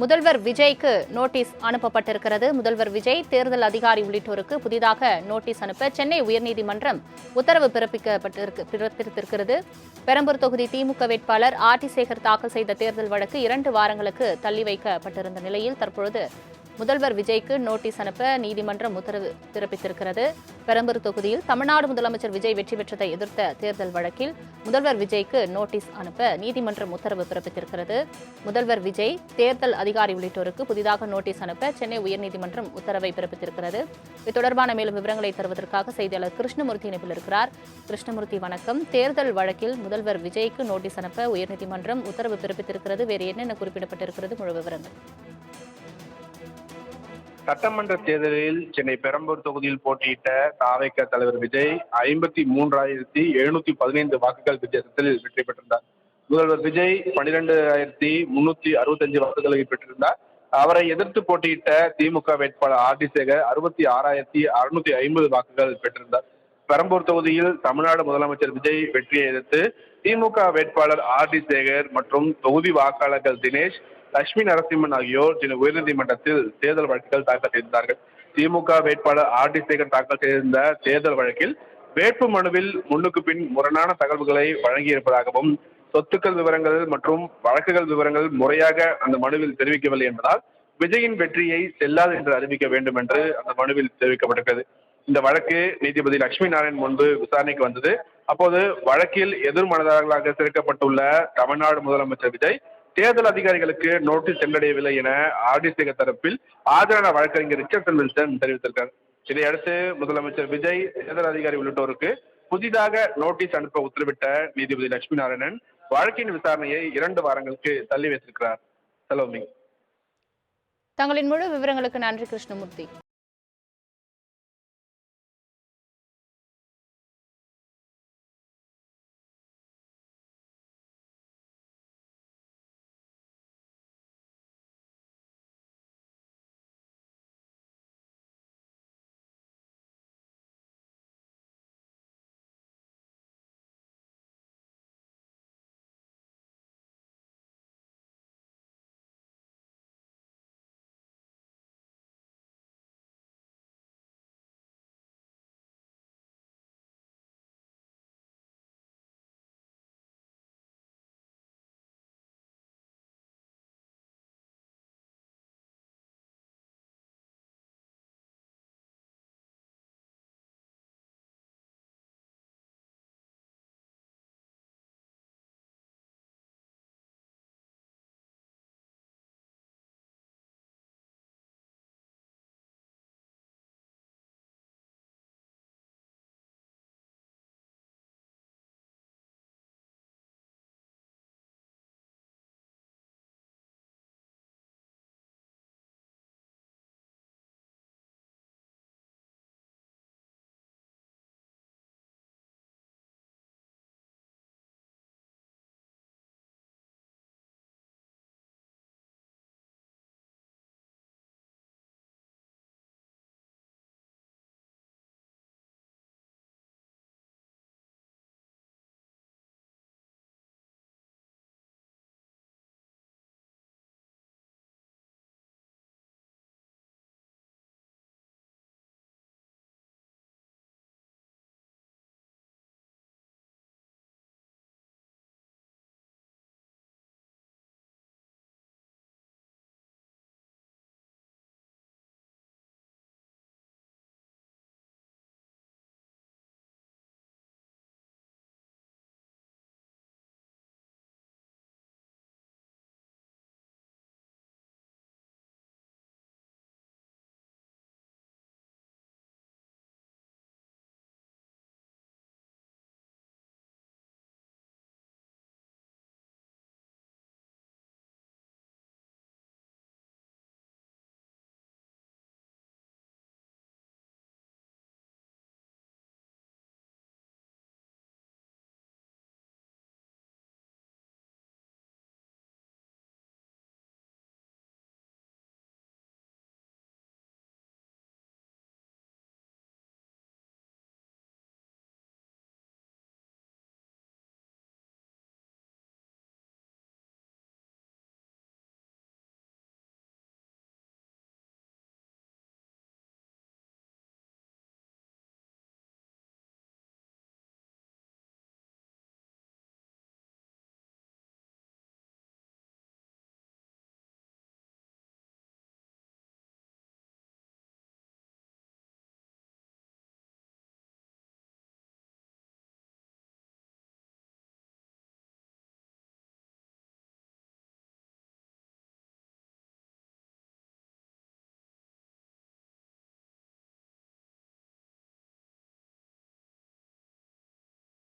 முதல்வர் விஜய்க்கு நோட்டீஸ் அனுப்பப்பட்டிருக்கிறது. முதல்வர் விஜய், தேர்தல் அதிகாரி உள்ளிட்டோருக்கு புதிதாக நோட்டீஸ் அனுப்ப சென்னை உயர்நீதிமன்றம் உத்தரவு பிறப்பித்திருக்கிறது. பெரம்பூர் தொகுதி திமுக வேட்பாளர் ஆர்டி சேகர் தாக்கல் செய்த தேர்தல் வழக்கு 2 வாரங்களுக்கு தள்ளி வைக்கப்பட்டிருந்த நிலையில் தற்பொழுது முதல்வர் விஜய்க்கு நோட்டீஸ் அனுப்ப நீதிமன்றம் உத்தரவு பிறப்பித்திருக்கிறது. பெரம்பூர் தொகுதியில் தமிழ்நாடு முதலமைச்சர் விஜய் வெற்றி பெற்றதை எதிர்த்த தேர்தல் வழக்கில் முதல்வர் விஜய்க்கு நோட்டீஸ் அனுப்ப நீதிமன்றம் உத்தரவு பிறப்பித்திருக்கிறது. முதல்வர் விஜய், தேர்தல் அதிகாரி உள்ளிட்டோருக்கு புதிதாக நோட்டீஸ் அனுப்ப சென்னை உயர்நீதிமன்றம் உத்தரவை பிறப்பித்திருக்கிறது. இது தொடர்பான மேலும் விவரங்களை தருவதற்காக செய்தியாளர் கிருஷ்ணமூர்த்தி இணைப்பில் இருக்கிறார். கிருஷ்ணமூர்த்தி, வணக்கம். தேர்தல் வழக்கில் முதல்வர் விஜய்க்கு நோட்டீஸ் அனுப்ப உயர்நீதிமன்றம் உத்தரவு பிறப்பித்திருக்கிறது. வேறு என்னென்ன குறிப்பிடப்பட்டிருக்கிறது? முழு விவரங்கள். சட்டமன்ற தேர்தலில் சென்னை பெரம்பூர் தொகுதியில் போட்டியிட்ட தாவேக தலைவர் விஜய் 53,715 வாக்குகள் வித்தியாசத்தில் வெற்றி பெற்றிருந்தார். முதல்வர் விஜய் 12,365 வாக்குகளை பெற்றிருந்தார். அவரை எதிர்த்து போட்டியிட்ட திமுக வேட்பாளர் ஆர்டி சேகர் 66,650 வாக்குகள் பெற்றிருந்தார். பெரம்பூர் தொகுதியில் தமிழ்நாடு முதலமைச்சர் விஜய் வெற்றியை எதிர்த்து திமுக வேட்பாளர் ஆர்டி சேகர் மற்றும் தொகுதி வாக்காளர்கள் தினேஷ், லட்சுமி நரசிம்மன் ஆகியோர் சென்னை உயர்நீதிமன்றத்தில் தேர்தல் வழக்குகள் தாக்கல் செய்திருந்தார்கள். திமுக வேட்பாளர் ஆர்டி சேகர் தாக்கல் செய்திருந்த தேர்தல் வழக்கில் வேட்பு மனுவில் முன்னுக்கு பின் முரணான தகவல்களை வழங்கியிருப்பதாகவும், சொத்துக்கள் விவரங்கள் மற்றும் வழக்குகள் விவரங்கள் முறையாக அந்த மனுவில் தெரிவிக்கவில்லை என்பதால் விஜயின் வெற்றியை செல்லாது என்று அறிவிக்க வேண்டும் என்று அந்த மனுவில் தெரிவிக்கப்பட்டிருக்கிறது. இந்த வழக்கு நீதிபதி லட்சுமி நாராயணன் முன்பு விசாரணைக்கு வந்தது. அப்போது வழக்கில் எதிர் மனதாரர்களாக சேர்க்கப்பட்டுள்ள தமிழ்நாடு முதலமைச்சர் விஜய் தேர்தல் அதிகாரிகளுக்கு நோட்டீஸ் சென்றடையவில்லை என ஆர்டி சேகர் தரப்பில் ஆஜரான வழக்கறிஞர் ரிச்சர்ட்சன் வில்சன் தெரிவித்திருக்கார். இதையடுத்து முதலமைச்சர் விஜய், தேர்தல் அதிகாரி உள்ளிட்டோருக்கு புதிதாக நோட்டீஸ் அனுப்ப உத்தரவிட்ட நீதிபதி லட்சுமி நாராயணன் வழக்கின் விசாரணையை 2 வாரங்களுக்கு தள்ளி வைத்திருக்கிறார். செலவுமி. தங்களின் முழு விவரங்களுக்கு நன்றி கிருஷ்ணமூர்த்தி.